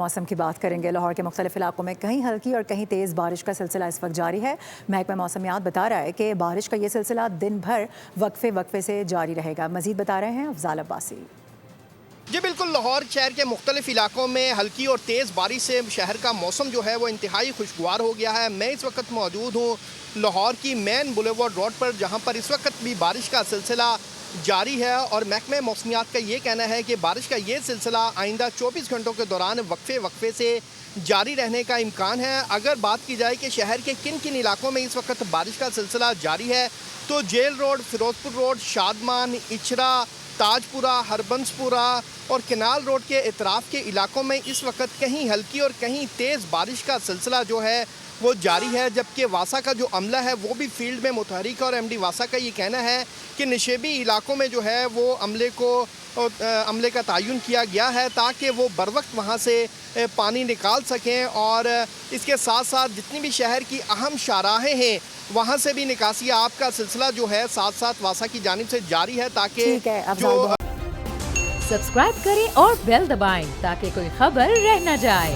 موسم کی بات کریں گے۔ لاہور کے مختلف علاقوں میں کہیں ہلکی اور کہیں تیز بارش کا سلسلہ اس وقت جاری ہے۔ محکمہ موسمیات بتا رہا ہے کہ بارش کا یہ سلسلہ دن بھر وقفے سے جاری رہے گا۔ مزید بتا رہے ہیں افضال عباسی۔ جی بالکل، لاہور شہر کے مختلف علاقوں میں ہلکی اور تیز بارش سے شہر کا موسم جو ہے وہ انتہائی خوشگوار ہو گیا ہے۔ میں اس وقت موجود ہوں لاہور کی مین بولیوارڈ روڈ پر، جہاں پر اس وقت بھی بارش کا سلسلہ جاری ہے، اور محکمہ موسمیات کا یہ کہنا ہے کہ بارش کا یہ سلسلہ آئندہ 24 گھنٹوں کے دوران وقفے سے جاری رہنے کا امکان ہے۔ اگر بات کی جائے کہ شہر کے کن کن علاقوں میں اس وقت بارش کا سلسلہ جاری ہے، تو جیل روڈ، فیروز پور روڈ، شادمان، اچھرا، تاج پورہ، ہربنس پورہ اور کنال روڈ کے اطراف کے علاقوں میں اس وقت کہیں ہلکی اور کہیں تیز بارش کا سلسلہ جو ہے وہ جاری ہے، جبکہ واسا کا جو عملہ ہے وہ بھی فیلڈ میں متحرک ہے، اور ایم ڈی واسا کا یہ کہنا ہے کہ نشیبی علاقوں میں جو ہے وہ عملے کا تعین کیا گیا ہے تاکہ وہ بروقت وہاں سے پانی نکال سکیں، اور اس کے ساتھ ساتھ جتنی بھی شہر کی اہم شاہراہیں ہیں وہاں سے بھی نکاسی آب کا سلسلہ جو ہے ساتھ ساتھ واسا کی جانب سے جاری ہے، تاکہ سبسکرائب کریں اور بیل دبائیں تاکہ کوئی خبر رہ نہ جائے۔